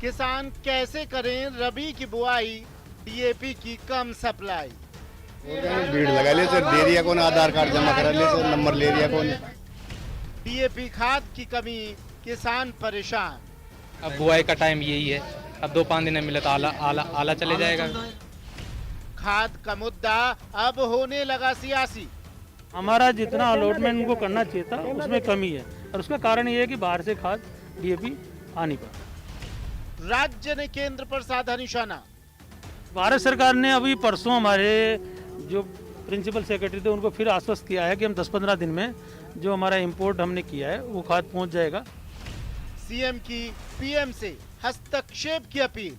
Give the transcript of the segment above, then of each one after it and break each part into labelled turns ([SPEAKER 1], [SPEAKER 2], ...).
[SPEAKER 1] किसान कैसे करें रबी की बुआई, डीएपी की कम सप्लाई।
[SPEAKER 2] भीड़ लगा ले सर, ले रिया कौन, आधार कार्ड जमा करा ले सर, नंबर ले रिया कौन।
[SPEAKER 1] डीएपी खाद की कमी, किसान परेशान।
[SPEAKER 3] अब बुआई का टाइम यही है, अब 2-5 दिन मिले तो आला आला आला चले जाएगा।
[SPEAKER 1] खाद का मुद्दा अब होने लगा सियासी।
[SPEAKER 4] हमारा जितना अलॉटमेंट उनको करना चाहिए था उसमें कमी है, और उसका कारण ये है कि बाहर से खाद डीएपी आ नहीं पा।
[SPEAKER 1] राज्य ने केंद्र पर साधा निशाना।
[SPEAKER 4] भारत सरकार ने अभी परसों हमारे जो प्रिंसिपल सेक्रेटरी थे उनको फिर आश्वस्त किया है कि हम 10-15 दिन में जो हमारा इंपोर्ट हमने किया है वो खाद पहुंच जाएगा।
[SPEAKER 1] सीएम की पीएम से हस्तक्षेप की अपील।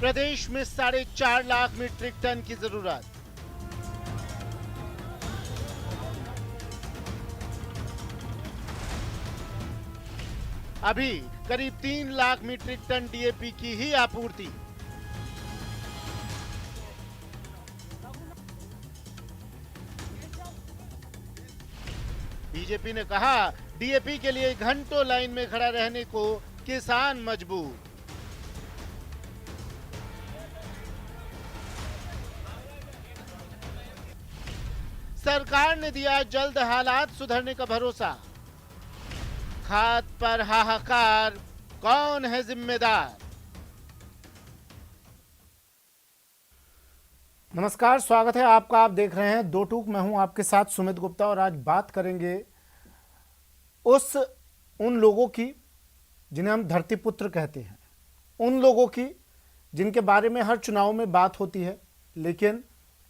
[SPEAKER 1] प्रदेश में 4.5 लाख मीट्रिक टन की जरूरत। अभी करीब 3 लाख मीट्रिक टन डीएपी की ही आपूर्ति। बीजेपी ने कहा डीएपी के लिए घंटों लाइन में खड़ा रहने को किसान मजबूर। सरकार ने दिया जल्द हालात सुधरने का भरोसा। खाद पर हाहाकार, कौन है जिम्मेदार। नमस्कार, स्वागत है आपका। आप देख रहे हैं दो टूक। मैं हूं आपके साथ सुमित गुप्ता, और आज बात करेंगे उन लोगों की जिन्हें हम धरती पुत्र कहते हैं, उन लोगों की जिनके बारे में हर चुनाव में बात होती है, लेकिन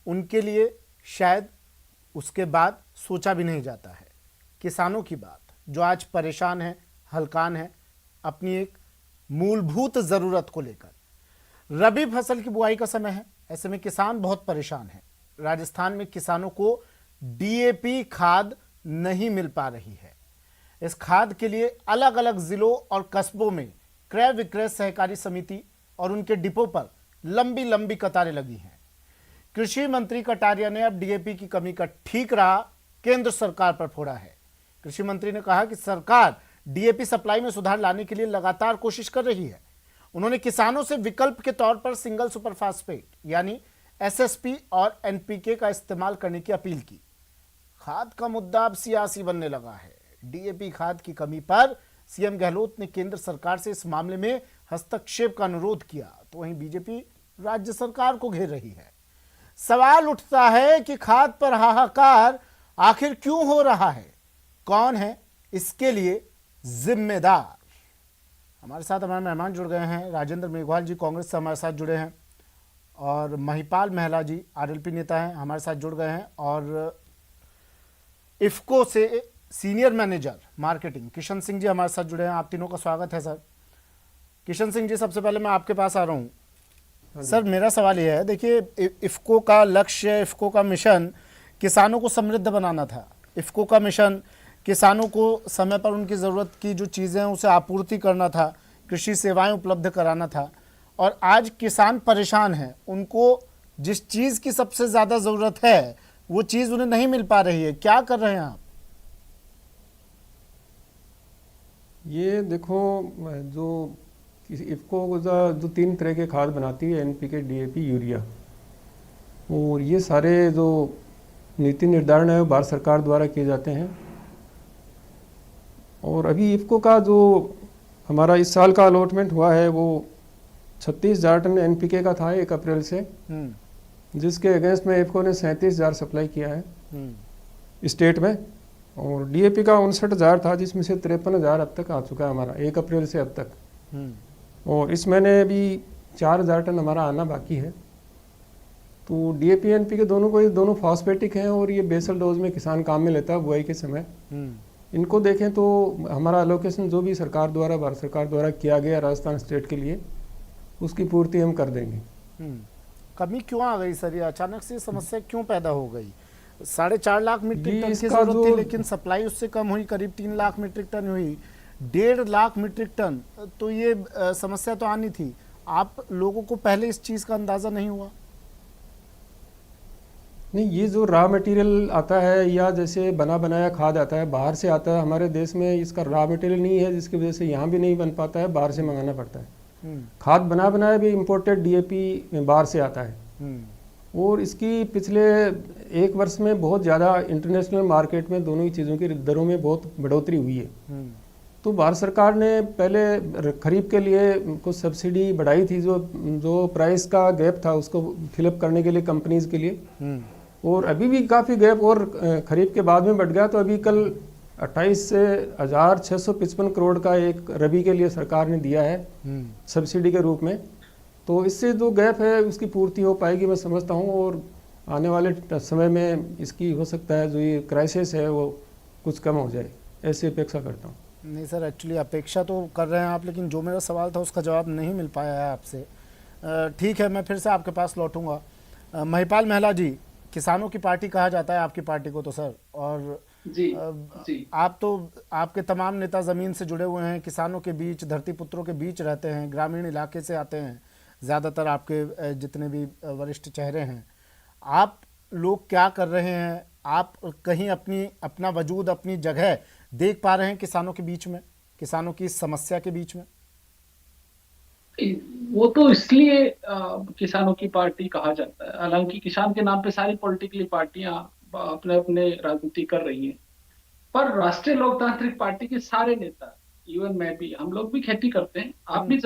[SPEAKER 1] उनके लिए शायद उसके बाद सोचा भी नहीं जाता है। किसानों की बात, जो आज परेशान है, हलकान है अपनी एक मूलभूत जरूरत को लेकर। रबी फसल की बुआई का समय है, ऐसे में किसान बहुत परेशान है। राजस्थान में किसानों को डीएपी खाद नहीं मिल पा रही है। इस खाद के लिए अलग अलग जिलों और कस्बों में क्रय विक्रय सहकारी समिति और उनके डिपो पर लंबी लंबी कतारें लगी हैं। कृषि मंत्री कटारिया ने अब डीएपी की कमी का ठीक रहा केंद्र सरकार पर फोड़ा है। कृषि मंत्री ने कहा कि सरकार डीएपी सप्लाई में सुधार लाने के लिए लगातार कोशिश कर रही है। उन्होंने किसानों से विकल्प के तौर पर सिंगल सुपर फास्फेट यानी एसएसपी और एनपीके का इस्तेमाल करने की अपील की। खाद का मुद्दा अब सियासी बनने लगा है। डीएपी खाद की कमी पर सीएम गहलोत ने केंद्र सरकार से इस मामले में हस्तक्षेप का अनुरोध किया, तो वहीं बीजेपी राज्य सरकार को घेर रही है। सवाल उठता है कि खाद पर हाहाकार आखिर क्यों हो रहा है, कौन है इसके लिए जिम्मेदार। हमारे साथ हमारे मेहमान जुड़ गए हैं। राजेंद्र मेघवाल जी कांग्रेस से हमारे साथ जुड़े हैं, और महिपाल महला जी आरएलपी नेता हैं, हमारे साथ जुड़ गए हैं, और इफ्को से senior manager marketing Kishan Singh ji हमारे साथ जुड़े हैं। आप तीनों का स्वागत है सर। किशन सिंह जी, सबसे पहले मैं आपके पास आ रहा हूं। सर, मेरा सवाल यह है, देखिए इफ्को का लक्ष्य, इफ्को का मिशन किसानों को समृद्ध बनाना था। इफ्को का मिशन किसानों को समय पर उनकी ज़रूरत की जो चीज़ें हैं उसे आपूर्ति करना था, कृषि सेवाएं उपलब्ध कराना था, और आज किसान परेशान हैं। उनको जिस चीज़ की सबसे ज़्यादा ज़रूरत है वो चीज़ उन्हें नहीं मिल पा रही है। क्या कर रहे हैं आप?
[SPEAKER 5] ये देखो, जो इफ्को जो 3 तरह के खाद बनाती है, एनपीके, डीएपी, यूरिया, और ये सारे जो नीति निर्धारण है भारत सरकार द्वारा किए जाते हैं। और अभी इफ्को का जो हमारा इस साल का अलॉटमेंट हुआ है वो 36,000 टन एनपीके का था 1 अप्रैल से, जिसके अगेंस्ट में इफ्को ने 37,000 सप्लाई किया है स्टेट में। और डीएपी का 59,000 था, जिसमें से 53,000 अब तक आ चुका है हमारा 1 अप्रैल से अब तक। और इस महीने भी 4,000 टन हमारा आना बाकी है। तो डीएपी एनपीके दोनों फॉस्फेटिक हैं, और ये बेसल डोज में किसान काम में लेता है बुआई के समय। इनको देखें तो हमारा एलोकेशन जो भी सरकार द्वारा, भारत सरकार द्वारा किया गया राजस्थान स्टेट के लिए, उसकी पूर्ति हम कर देंगे।
[SPEAKER 1] कमी क्यों आ गई सर? ये अचानक से समस्या क्यों पैदा हो गई? 4.5 लाख मीट्रिक टन की जरूरत थी, लेकिन सप्लाई उससे कम हुई, करीब 3 लाख मीट्रिक टन हुई, 1.5 लाख मीट्रिक टन। तो ये समस्या तो आनी थी। आप लोगों को पहले इस चीज का अंदाजा नहीं हुआ?
[SPEAKER 5] नहीं, ये जो रॉ मटेरियल आता है या जैसे बना बनाया खाद आता है बाहर से आता है, हमारे देश में इसका रॉ मटेरियल नहीं है, जिसकी वजह से यहाँ भी नहीं बन पाता है, बाहर से मंगाना पड़ता है। खाद बना बनाया भी इम्पोर्टेड डीएपी बाहर से आता है, और इसकी पिछले 1 वर्ष में बहुत ज़्यादा इंटरनेशनल मार्केट में दोनों ही चीज़ों की दरों में बहुत बढ़ोतरी हुई है। तो भारत सरकार ने पहले खरीफ के लिए कुछ सब्सिडी बढ़ाई थी, जो प्राइस का गैप था उसको फिलअप करने के लिए कंपनीज के लिए, और अभी भी काफ़ी गैप और खरीफ के बाद में बढ़ गया। तो अभी कल 28,655 करोड़ का एक रबी के लिए सरकार ने दिया है सब्सिडी के रूप में। तो इससे जो गैप है उसकी पूर्ति हो पाएगी मैं समझता हूँ, और आने वाले समय में इसकी हो सकता है जो ये क्राइसिस है वो कुछ कम हो जाए, ऐसी अपेक्षा करता हूँ।
[SPEAKER 1] नहीं सर, एक्चुअली अपेक्षा तो कर रहे हैं आप, लेकिन जो मेरा सवाल था उसका जवाब नहीं मिल पाया है आपसे। ठीक है, मैं फिर से आपके पास लौटूंगा। महिपाल महला जी, किसानों की पार्टी कहा जाता है आपकी पार्टी को तो सर, और
[SPEAKER 6] जी
[SPEAKER 1] आप तो, आपके तमाम नेता ज़मीन से जुड़े हुए हैं, किसानों के बीच, धरती पुत्रों के बीच रहते हैं, ग्रामीण इलाके से आते हैं ज़्यादातर आपके जितने भी वरिष्ठ चेहरे हैं। आप लोग क्या कर रहे हैं? आप कहीं अपना वजूद, अपनी जगह देख पा रहे हैं किसानों के बीच में, किसानों की इस समस्या के बीच में?
[SPEAKER 6] वो तो इसलिए किसानों की पार्टी कहा जाता है, हालांकि किसान के नाम पे सारी पॉलिटिकली पार्टियां अपने अपने राजनीति कर रही हैं, पर राष्ट्रीय लोकतांत्रिक पार्टी के सारे नेता, इवन मैं भी, हम लोग भी खेती करते हैं, आप भी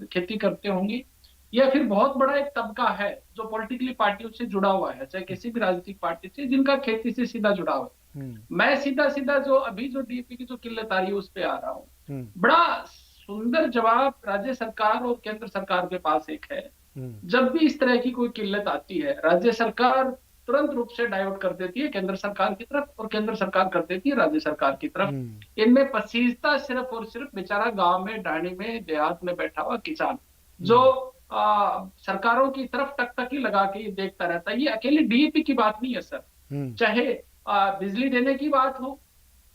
[SPEAKER 6] खेती करते होंगे, या फिर बहुत बड़ा एक तबका है जो पॉलिटिकली पार्टियों से जुड़ा हुआ है, चाहे किसी भी राजनीतिक पार्टी से, जिनका खेती से सीधा जुड़ा हुआ है। मैं सीधा जो अभी जो डीएपी की जो किल्लत आ रही है उस पे आ रहा हूँ। बड़ा सुंदर जवाब राज्य सरकार और केंद्र सरकार के पास एक है। जब भी इस तरह की कोई किल्लत आती है, राज्य सरकार तुरंत रूप से डाइवर्ट कर देती है केंद्र सरकार की तरफ, और केंद्र सरकार कर देती है राज्य सरकार की तरफ। इनमें पसीजता सिर्फ और सिर्फ बेचारा गांव में, ढाणी में, देहात में बैठा हुआ किसान, जो सरकारों की तरफ टकटकी लगा के ये देखता रहता है। ये अकेले डीएपी की बात नहीं है सर, चाहे बिजली देने की बात हो,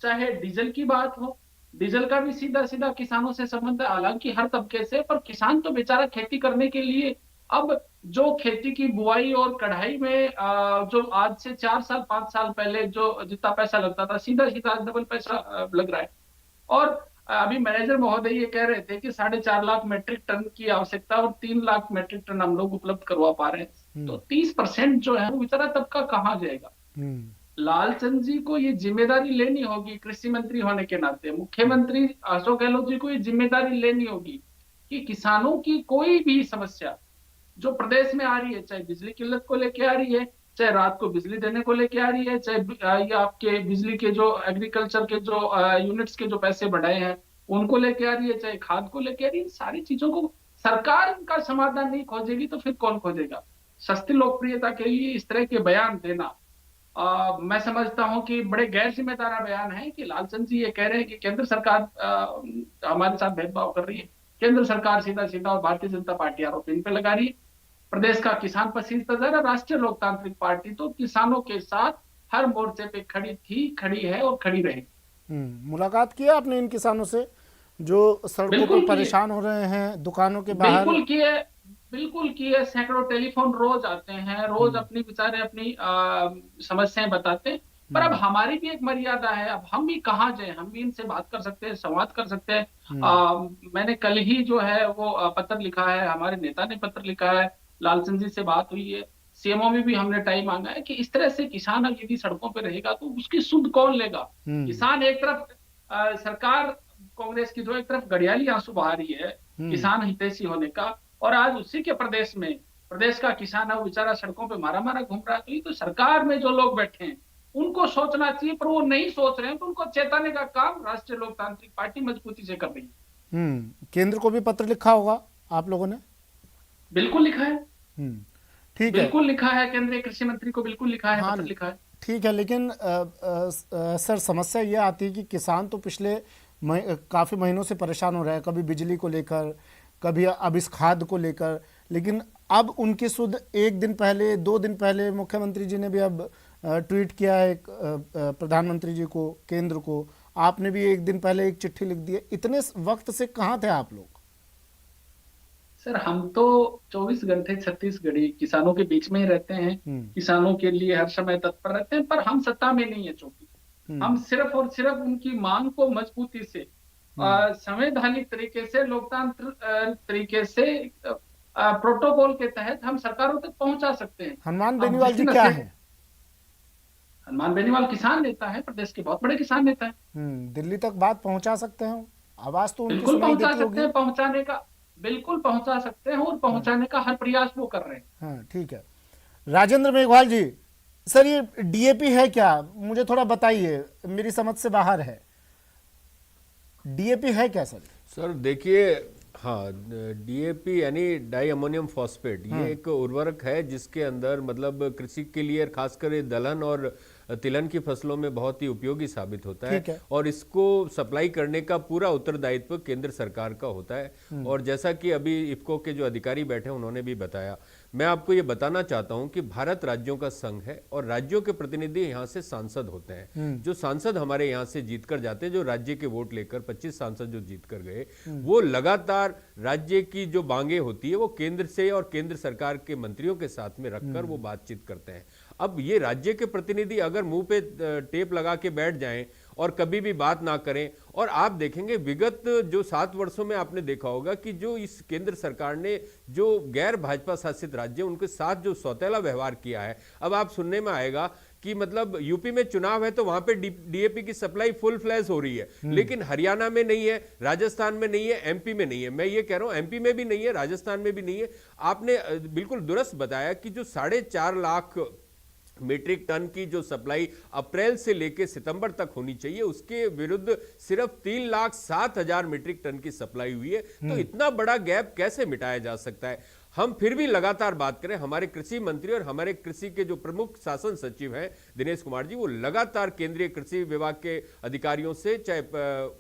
[SPEAKER 6] चाहे डीजल की बात हो, डीजल का भी सीधा सीधा किसानों से संबंध है, हालांकि हर तबके से, पर किसान तो बेचारा खेती करने के लिए, अब जो खेती की बुआई और कढ़ाई में जो आज से 4 साल 5 साल पहले जो जितना पैसा लगता था, सीधा सीधा डबल पैसा लग रहा है। और अभी मैनेजर महोदय ये कह रहे थे कि 4.5 लाख मेट्रिक टन की आवश्यकता और 3 लाख मेट्रिक टन हम लोग उपलब्ध करवा पा रहे हैं। तो 30% जो है वो बेचारा तबका कहाँ जाएगा? लालचंद जी को ये जिम्मेदारी लेनी होगी कृषि मंत्री होने के नाते, मुख्यमंत्री अशोक गहलोत जी को ये जिम्मेदारी लेनी होगी कि किसानों की कोई भी समस्या जो प्रदेश में आ रही है, चाहे बिजली किल्लत को लेके आ रही है, चाहे रात को बिजली देने को लेके आ रही है, चाहे ये आपके बिजली के जो एग्रीकल्चर के जो यूनिट्स के जो पैसे बढ़ाए हैं उनको लेके आ रही है, चाहे खाद को लेके आ रही है, सारी चीजों को सरकार का समाधान नहीं खोजेगी तो फिर कौन खोजेगा? सस्ती लोकप्रियता के लिए इस तरह के बयान देना, मैं समझता हूं कि बड़े गैर जिम्मेदार बयान है कि लालचंद जी ये कह रहे हैं कि केंद्र सरकार हमारे साथ भेदभाव कर रही है, केंद्र सरकार सीधा सीधा और भारतीय जनता पार्टी आरोप इन पे लगा रही है। प्रदेश का किसान पसीजता जा रहा, राष्ट्रीय लोकतांत्रिक पार्टी तो किसानों के साथ हर मोर्चे पे खड़ी थी, खड़ी है और खड़ी रहेगी।
[SPEAKER 1] मुलाकात की आपने इन किसानों से जो सड़कों पर परेशान हो रहे हैं, दुकानों के बाहर?
[SPEAKER 6] बिल्कुल किए, सैकड़ों टेलीफोन रोज आते हैं, रोज अपनी बेचारे अपनी समस्याएं बताते हैं, पर अब हमारी भी एक मर्यादा है, अब हम भी कहाँ जाए, हम भी इनसे बात कर सकते हैं, संवाद कर सकते हैं। मैंने कल ही जो है वो पत्र लिखा है, हमारे नेता ने पत्र लिखा है, लालचंद जी से बात हुई है, सीएमओ में भी हमने टाइम मांगा है कि इस तरह से किसान अब यदि सड़कों पे रहेगा तो उसकी सुध कौन लेगा? किसान एक तरफ, सरकार कांग्रेस की जो एक तरफ घड़ियाली आंसू बहा रही है किसान हितैषी होने का, और आज उसी के प्रदेश में प्रदेश का किसान है वो बेचारा सड़कों पे मारा मारा घूम रहा है। तो ये तो सरकार में जो लोग बैठे हैं उनको सोचना चाहिए, पर वो नहीं सोच रहे हैं, तो उनको चेताने का काम राष्ट्रीय लोकतांत्रिक पार्टी मजबूती से कर रही है।
[SPEAKER 1] केंद्र को भी पत्र लिखा होगा आप लोगों ने?
[SPEAKER 6] बिल्कुल लिखा है,
[SPEAKER 1] ठीक है,
[SPEAKER 6] बिल्कुल लिखा है, केंद्रीय कृषि मंत्री को बिल्कुल लिखा है, पत्र लिखा है।
[SPEAKER 1] ठीक है, लेकिन सर समस्या ये आती है कि किसान तो पिछले काफी महीनों से परेशान हो रहे हैं, कभी बिजली को लेकर, कभी अब इस खाद को लेकर, लेकिन अब उनकी सुध 1 दिन पहले, 2 दिन पहले मुख्यमंत्री जी ने भी अब ट्वीट किया है प्रधानमंत्री जी को, केंद्र को, आपने भी 1 दिन पहले एक चिट्ठी लिख दी है। इतने वक्त से कहाँ थे आप लोग?
[SPEAKER 6] सर हम तो 24 घंटे 36 घड़ी किसानों के बीच में ही रहते हैं, किसानों के लिए हर समय तत्पर रहते हैं, पर हम सत्ता में नहीं है चूंकि हम सिर्फ और सिर्फ उनकी मांग को मजबूती से संवैधानिक तरीके से, लोकतांत्र तरीके से, प्रोटोकॉल के तहत हम सरकारों तक पहुंचा सकते हैं।
[SPEAKER 1] हनुमान बेनीवाल जी क्या है?
[SPEAKER 6] हनुमान बेनीवाल किसान नेता है, प्रदेश के बहुत बड़े किसान नेता है।
[SPEAKER 1] दिल्ली तक बात पहुंचा सकते हैं, आवाज तो उनकी
[SPEAKER 6] बिल्कुल
[SPEAKER 1] सुनाई
[SPEAKER 6] पहुंचा
[SPEAKER 1] देती
[SPEAKER 6] सकते
[SPEAKER 1] होगी।
[SPEAKER 6] हैं, पहुंचाने का बिल्कुल पहुंचा सकते हैं और पहुंचाने का हर प्रयास वो कर रहे हैं।
[SPEAKER 1] हाँ ठीक है। राजेंद्र मेघवाल जी, सर ये डीएपी है क्या, मुझे थोड़ा बताइए, मेरी समझ से बाहर है। डीएपी है क्या सर?
[SPEAKER 7] सर देखिए, हाँ, डीएपी यानी डाई अमोनियम फॉस्फेट, ये एक उर्वरक है जिसके अंदर मतलब कृषि के लिए खासकर दलहन और तिलहन की फसलों में बहुत ही उपयोगी साबित होता है और इसको सप्लाई करने का पूरा उत्तरदायित्व केंद्र सरकार का होता है। और जैसा कि अभी इफ्को के जो अधिकारी बैठे उन्होंने भी बताया, मैं आपको ये बताना चाहता हूं कि भारत राज्यों का संघ है और राज्यों के प्रतिनिधि यहाँ से सांसद होते हैं। जो सांसद हमारे यहाँ से जीत कर जाते हैं, जो राज्य के वोट लेकर 25 सांसद जो जीत कर गए, वो लगातार राज्य की जो मांगे होती है वो केंद्र से और केंद्र सरकार के मंत्रियों के साथ में रखकर वो बातचीत करते हैं। अब ये राज्य के प्रतिनिधि अगर मुंह पे टेप लगा के बैठ जाएं और कभी भी बात ना करें, और आप देखेंगे विगत जो 7 वर्षों में आपने देखा होगा कि जो इस केंद्र सरकार ने जो गैर भाजपा शासित राज्य उनके साथ जो सौतेला व्यवहार किया है, अब आप सुनने में आएगा कि मतलब यूपी में चुनाव है तो वहां पे डीएपी की सप्लाई फुल फ्लैश हो रही है, लेकिन हरियाणा में नहीं है, राजस्थान में नहीं है, एमपी में नहीं है। मैं ये कह रहा हूं एमपी में भी नहीं है, राजस्थान में भी नहीं है। आपने बिल्कुल दुरुस्त बताया कि जो 4.5 लाख मीट्रिक टन की जो सप्लाई अप्रैल से लेकर सितंबर तक होनी चाहिए, उसके विरुद्ध सिर्फ 3,07,000 मीट्रिक टन की सप्लाई हुई है। तो इतना बड़ा गैप कैसे मिटाया जा सकता है? हम फिर भी लगातार बात करें, हमारे कृषि मंत्री और हमारे कृषि के जो प्रमुख शासन सचिव हैं दिनेश कुमार जी, वो लगातार केंद्रीय कृषि विभाग के अधिकारियों से, चाहे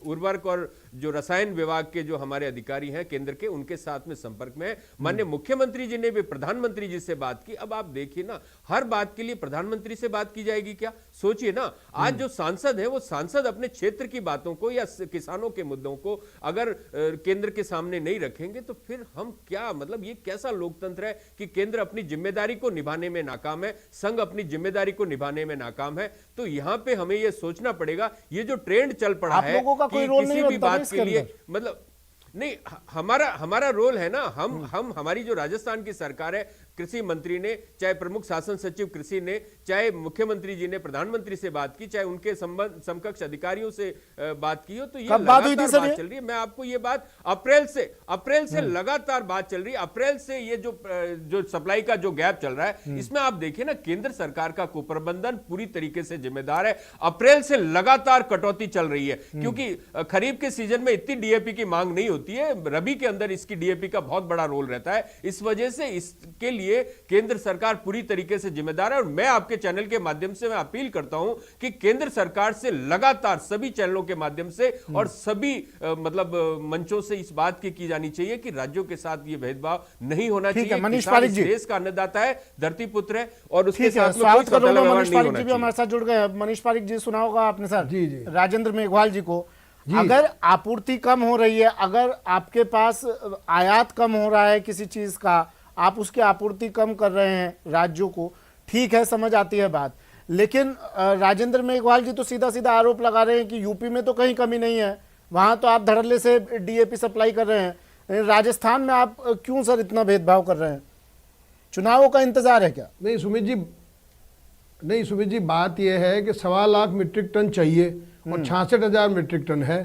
[SPEAKER 7] उर्वरक और जो रसायन विभाग के जो हमारे अधिकारी हैं केंद्र के, उनके साथ में संपर्क में है। माननीय मुख्यमंत्री जी ने भी प्रधानमंत्री जी से बात की। अब आप देखिए ना, हर बात के लिए प्रधानमंत्री से बात की जाएगी क्या? सोचिए ना, आज जो सांसद है वो सांसद अपने क्षेत्र की बातों को या किसानों के मुद्दों को अगर केंद्र के सामने नहीं रखेंगे तो फिर हम क्या, मतलब ये कैसा लोकतंत्र है कि केंद्र अपनी जिम्मेदारी को निभाने में नाकाम है, संघ अपनी जिम्मेदारी को निभाने में नाकाम है। तो यहां पे हमें यह सोचना पड़ेगा, ये जो ट्रेंड चल पड़ा है कि किसी भी बात के लिए, मतलब नहीं, हमारा रोल है ना, हम हमारी जो राजस्थान की सरकार है, कृषि मंत्री ने, चाहे प्रमुख शासन सचिव कृषि ने, चाहे मुख्यमंत्री जी ने प्रधानमंत्री से बात की, चाहे उनके समकक्ष अधिकारियों से बात की हो, तो ये लगातार बात चल रही है। मैं आपको ये बात अप्रैल से लगातार बात चल रही है। अप्रैल से ये जो सप्लाई का जो गैप चल रहा है, इसमें आप देखिए ना, केंद्र सरकार का कुप्रबंधन पूरी तरीके से जिम्मेदार है। अप्रैल से लगातार कटौती चल रही है क्योंकि खरीफ के सीजन में इतनी डीएपी की मांग नहीं होती है, रबी के अंदर इसकी डीएपी का बहुत बड़ा रोल रहता है। इस वजह से इसके लिए केंद्र सरकार पूरी तरीके से जिम्मेदार है। और मैं आपके चैनल के माध्यम से मैं अपील करता हूं कि केंद्र सरकार से लगातार सभी चैनलों के माध्यम से और सभी मतलब मंचों से इस बात की जानी चाहिए कि राज्यों के साथ ये भेदभाव नहीं होना चाहिए।
[SPEAKER 1] मनीष पारिक जी
[SPEAKER 7] देश का अन्नदाता है, धरती पुत्र है और उसके साथ
[SPEAKER 1] स्वागत करूंगा। मनीष पारिक जी भी हमारे साथ जुड़ गए। मनीष पारिक जी, सुना होगा आपने सर
[SPEAKER 8] जी
[SPEAKER 1] राजेंद्र मेघवाल जी को, अगर आपूर्ति कम हो रही है, अगर आपके पास आयात कम हो रहा है किसी चीज का, आप उसकी आपूर्ति कम कर रहे हैं राज्यों को, ठीक है, समझ आती है बात, लेकिन राजेंद्र मेघवाल जी तो सीधा सीधा आरोप लगा रहे हैं कि यूपी में तो कहीं कमी नहीं है, वहां तो आप धड़ल्ले से डीएपी सप्लाई कर रहे हैं, राजस्थान में आप क्यों सर इतना भेदभाव कर रहे हैं? चुनावों का इंतजार है क्या?
[SPEAKER 8] नहीं सुमित जी, बात यह है कि 1.25 लाख मीट्रिक टन चाहिए और 66,000 मीट्रिक टन है,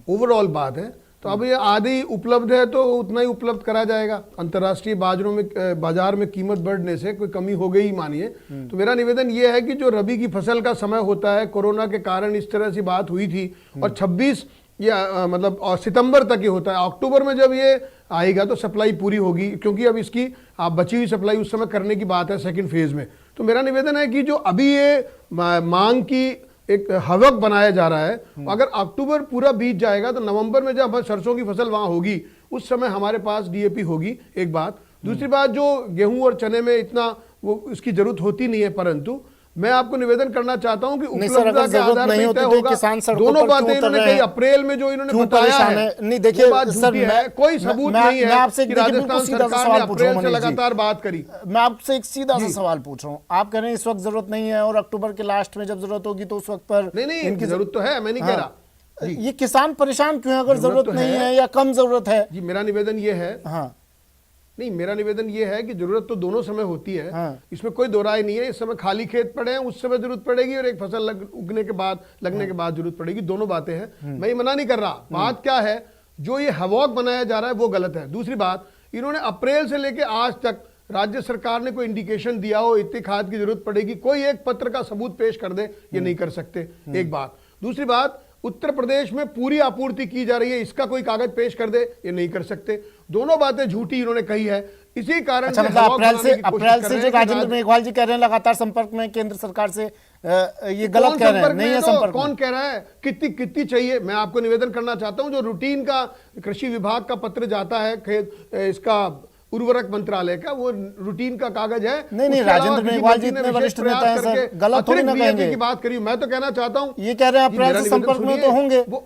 [SPEAKER 8] ओवरऑल बात है। तो अब ये आधी उपलब्ध है तो उतना ही उपलब्ध करा जाएगा। अंतर्राष्ट्रीय बाजार में कीमत बढ़ने से कोई कमी हो गई मानिए, तो मेरा निवेदन ये है कि जो रबी की फसल का समय होता है, कोरोना के कारण इस तरह से बात हुई थी और 26 या मतलब और सितंबर तक ही होता है। अक्टूबर में जब ये आएगा तो सप्लाई पूरी होगी, क्योंकि अब इसकी बची हुई सप्लाई उस समय करने की बात है सेकंड फेज में। तो मेरा निवेदन है कि जो अभी ये मांग की एक हवक बनाया जा रहा है, अगर अक्टूबर पूरा बीत जाएगा तो नवंबर में जब सरसों की फसल वहां होगी उस समय हमारे पास डीएपी होगी, एक बात। दूसरी बात, जो गेहूं और चने में इतना वो इसकी जरूरत होती नहीं है, परंतु मैं आपको निवेदन करना चाहता हूं कि
[SPEAKER 1] नहीं सर, अगर
[SPEAKER 8] उपलब्धता के
[SPEAKER 1] जरूरत
[SPEAKER 8] आधार
[SPEAKER 1] नहीं
[SPEAKER 8] पे
[SPEAKER 1] होती
[SPEAKER 8] तय
[SPEAKER 1] तो
[SPEAKER 8] होगा।
[SPEAKER 1] किसान सड़कों
[SPEAKER 8] दोनों
[SPEAKER 1] पर
[SPEAKER 8] बातें
[SPEAKER 1] क्यों उतर
[SPEAKER 8] इन्होंने
[SPEAKER 1] रहे
[SPEAKER 8] कही,
[SPEAKER 1] हैं?
[SPEAKER 8] अप्रैल में जो इन्होंने
[SPEAKER 1] क्यों
[SPEAKER 8] बताया
[SPEAKER 1] परेशान
[SPEAKER 8] है
[SPEAKER 1] है? नहीं देखिए
[SPEAKER 8] वो बात
[SPEAKER 1] सर,
[SPEAKER 8] झूठी है, कोई सबूत नहीं है
[SPEAKER 1] मैं आपसे
[SPEAKER 8] कि
[SPEAKER 1] देखिए बिल्कुल
[SPEAKER 8] राजस्थान
[SPEAKER 1] सीधा सा
[SPEAKER 8] सरकार ने
[SPEAKER 1] सवाल पूछ रहा
[SPEAKER 8] अप्रैल
[SPEAKER 1] हूं
[SPEAKER 8] से
[SPEAKER 1] मनीष जी।
[SPEAKER 8] लगातार बात करी।
[SPEAKER 1] मैं आपसे एक सीधा सा सवाल पूछ रहा हूँ, आप कह रहे हैं इस वक्त जरूरत नहीं है और अक्टूबर के लास्ट में जब जरूरत होगी तो उस वक्त पर
[SPEAKER 8] नहीं
[SPEAKER 1] इनकी
[SPEAKER 8] जरूरत तो है, मैं नहीं कह रहा।
[SPEAKER 1] ये किसान परेशान क्यों है अगर जरूरत
[SPEAKER 8] तो
[SPEAKER 1] नहीं
[SPEAKER 8] है।
[SPEAKER 1] है या कम जरूरत है?
[SPEAKER 8] जी मेरा निवेदन ये है,
[SPEAKER 1] हाँ
[SPEAKER 8] नहीं मेरा निवेदन ये है कि जरूरत तो दोनों समय होती है,
[SPEAKER 1] हाँ।
[SPEAKER 8] इसमें कोई दो राय नहीं है। इस समय खाली खेत पड़े हैं, उस समय जरूरत पड़ेगी, और एक फसल उगने के बाद लगने के बाद जरूरत पड़ेगी, दोनों बातें हैं। मैं ये मना नहीं कर रहा, बात क्या है, जो ये हवॉक बनाया जा रहा है वो गलत है। दूसरी बात, इन्होंने अप्रैल से लेकर आज तक राज्य सरकार ने कोई इंडिकेशन दिया हो इतनी खाद की जरूरत पड़ेगी, कोई एक पत्र का सबूत पेश कर दे, ये नहीं कर सकते, एक बात। दूसरी बात, उत्तर प्रदेश में पूरी आपूर्ति की जा रही है, इसका कोई कागज पेश कर दे, ये नहीं कर सकते। दोनों बातें झूठी इन्होंने कही है, इसी कारण
[SPEAKER 1] अच्छा,
[SPEAKER 8] से
[SPEAKER 1] मतलब
[SPEAKER 8] हवा
[SPEAKER 1] अप्रैल
[SPEAKER 8] बनाने की कोशिश
[SPEAKER 1] से
[SPEAKER 8] कर
[SPEAKER 1] जो
[SPEAKER 8] रहे हैं कि
[SPEAKER 1] राजेंद्र मेघवाल जी कह रहे हैं लगातार संपर्क में केंद्र सरकार से, ये गलत
[SPEAKER 8] कौन
[SPEAKER 1] कह रहे हैं,
[SPEAKER 8] संपर्क
[SPEAKER 1] नहीं
[SPEAKER 8] में
[SPEAKER 1] है
[SPEAKER 8] तो
[SPEAKER 1] संपर्क
[SPEAKER 8] कौन
[SPEAKER 1] में।
[SPEAKER 8] कह रहा है, कितनी कितनी चाहिए? मैं आपको निवेदन करना चाहता हूं, जो रूटीन का कृषि विभाग का पत्र जाता है खेत इसका उर्वरक मंत्रालय का, वो रूटीन का कागज है।
[SPEAKER 1] नहीं,
[SPEAKER 8] उसके अलावा
[SPEAKER 1] राजेंद्र
[SPEAKER 8] किसी
[SPEAKER 1] मेघवाल जी
[SPEAKER 8] मंत्री ने
[SPEAKER 1] इतने
[SPEAKER 8] विशेष
[SPEAKER 1] वरिष्ठ नेता
[SPEAKER 8] प्रयास
[SPEAKER 1] हैं सर,
[SPEAKER 8] करके
[SPEAKER 1] गलत थोड़ी ना
[SPEAKER 8] अतिरिक्त DAP
[SPEAKER 1] कहेंगे।
[SPEAKER 8] की बात करी। मैं तो कहना चाहता हूं,
[SPEAKER 1] ये कह रहे हैं
[SPEAKER 8] जी,
[SPEAKER 1] अप्रैल
[SPEAKER 8] मेरा
[SPEAKER 1] से
[SPEAKER 8] निवेदन
[SPEAKER 1] संपर्क में
[SPEAKER 8] सुनिए,
[SPEAKER 1] तो होंगे,
[SPEAKER 8] वो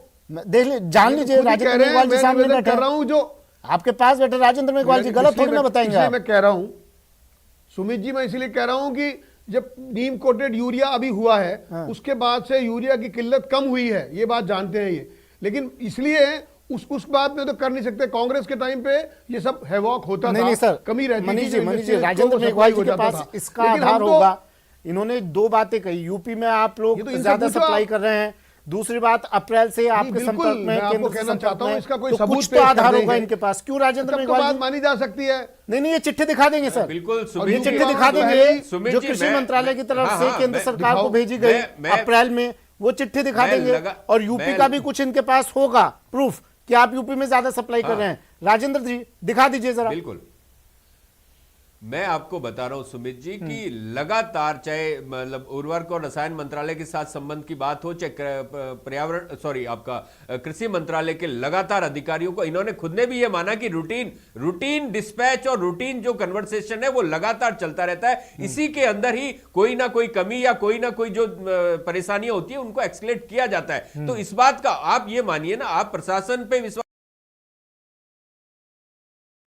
[SPEAKER 1] देख ली जान लीजिए
[SPEAKER 8] खुद ही
[SPEAKER 1] राजेंद्र
[SPEAKER 8] कह रहे हैं,
[SPEAKER 1] मेघवाल जी
[SPEAKER 8] मैं
[SPEAKER 1] सामने
[SPEAKER 8] निवेदन
[SPEAKER 1] बैठे
[SPEAKER 8] कर रहा
[SPEAKER 1] हैं,
[SPEAKER 8] हूं, जो
[SPEAKER 1] आपके पास बैठे राजेंद्र मेघवाल जी, गलत थोड़ी ना बताएंगे
[SPEAKER 8] इसलिए
[SPEAKER 1] आप।
[SPEAKER 8] मैं कह रहा हूं सुमित जी, मैं इसलिए कह रहा हूं कि जब नीम कोटेड यूरिया अभी हुआ है, उसके बाद से यूरिया की किल्लत कम हुई है, ये बात जानते हैं ये, लेकिन इसलिए उस बात में तो कर नहीं सकते। कांग्रेस के टाइम पे ये सब हैवॉक होता
[SPEAKER 1] नहीं
[SPEAKER 8] था,
[SPEAKER 1] नहीं सर,
[SPEAKER 8] कमी रहती
[SPEAKER 1] मनीष जी,
[SPEAKER 8] थी,
[SPEAKER 1] मनीष जी,
[SPEAKER 8] इंडस्ट्री
[SPEAKER 1] राजेंद्र
[SPEAKER 8] को
[SPEAKER 1] मेघवाल
[SPEAKER 8] सप्लाई
[SPEAKER 1] जी
[SPEAKER 8] हो
[SPEAKER 1] के
[SPEAKER 8] जाता
[SPEAKER 1] पास
[SPEAKER 8] था।
[SPEAKER 1] इसका
[SPEAKER 8] लेकिन हम
[SPEAKER 1] आधार
[SPEAKER 8] तो-
[SPEAKER 1] होगा, इन्होंने दो बातें कही, यूपी में आप लोग
[SPEAKER 8] ये तो इनसे
[SPEAKER 1] ज्यादा
[SPEAKER 8] पूछो
[SPEAKER 1] सप्लाई
[SPEAKER 8] आप।
[SPEAKER 1] कर रहे हैं, दूसरी बात अप्रैल से आपके
[SPEAKER 8] बिल्कुल,
[SPEAKER 1] संपर्क में,
[SPEAKER 8] मैं आपको
[SPEAKER 1] केंद्र से
[SPEAKER 8] कहना
[SPEAKER 1] संपर्क
[SPEAKER 8] चाहता हूं,
[SPEAKER 1] में,
[SPEAKER 8] इसका कोई
[SPEAKER 1] तो
[SPEAKER 8] सबूत
[SPEAKER 1] कुछ तो
[SPEAKER 8] पेश कर
[SPEAKER 1] आधार
[SPEAKER 8] देंगे।
[SPEAKER 1] होगा इनके पास, क्यों राजेंद्र
[SPEAKER 8] तब तो
[SPEAKER 1] मेघवाल
[SPEAKER 8] बात
[SPEAKER 1] जी?
[SPEAKER 8] मानी जा सकती है।
[SPEAKER 1] नहीं, ये चिट्ठी दिखा देंगे सर,
[SPEAKER 7] बिल्कुल
[SPEAKER 1] ये
[SPEAKER 7] सुमित
[SPEAKER 1] चिट्ठी
[SPEAKER 7] जी,
[SPEAKER 1] दिखा
[SPEAKER 8] मैं-
[SPEAKER 1] देंगे
[SPEAKER 7] सुमित
[SPEAKER 1] जो
[SPEAKER 7] जी,
[SPEAKER 1] कृषि
[SPEAKER 7] मैं-
[SPEAKER 1] मंत्रालय की तरफ
[SPEAKER 7] हाँ,
[SPEAKER 1] से
[SPEAKER 7] हाँ,
[SPEAKER 1] केंद्र
[SPEAKER 7] मैं-
[SPEAKER 1] सरकार को
[SPEAKER 8] दिखाओ।
[SPEAKER 1] भेजी गई
[SPEAKER 7] मैं-
[SPEAKER 1] अप्रैल में, वो चिट्ठी दिखा
[SPEAKER 7] मैं
[SPEAKER 1] देंगे,
[SPEAKER 7] लगा-
[SPEAKER 1] और यूपी
[SPEAKER 7] मैं-
[SPEAKER 1] का भी कुछ इनके पास होगा प्रूफ कि आप यूपी में ज्यादा सप्लाई कर रहे हैं। राजेंद्र जी दिखा दीजिए जरा।
[SPEAKER 7] बिल्कुल, मैं आपको बता रहा हूं सुमित जी कि लगातार, चाहे मतलब उर्वरक और रसायन मंत्रालय के साथ संबंध की बात हो, चाहे पर्यावरण आपका कृषि मंत्रालय के लगातार अधिकारियों को, इन्होंने खुद ने भी ये माना कि रूटीन डिस्पैच और रूटीन जो कन्वर्सेशन है वो लगातार चलता रहता है। इसी के अंदर ही कोई ना कोई कमी या कोई ना कोई जो परेशानियां होती है उनको एक्सक्लेट किया जाता है। तो इस बात का आप ये मानिए ना, आप प्रशासन पे विश्वास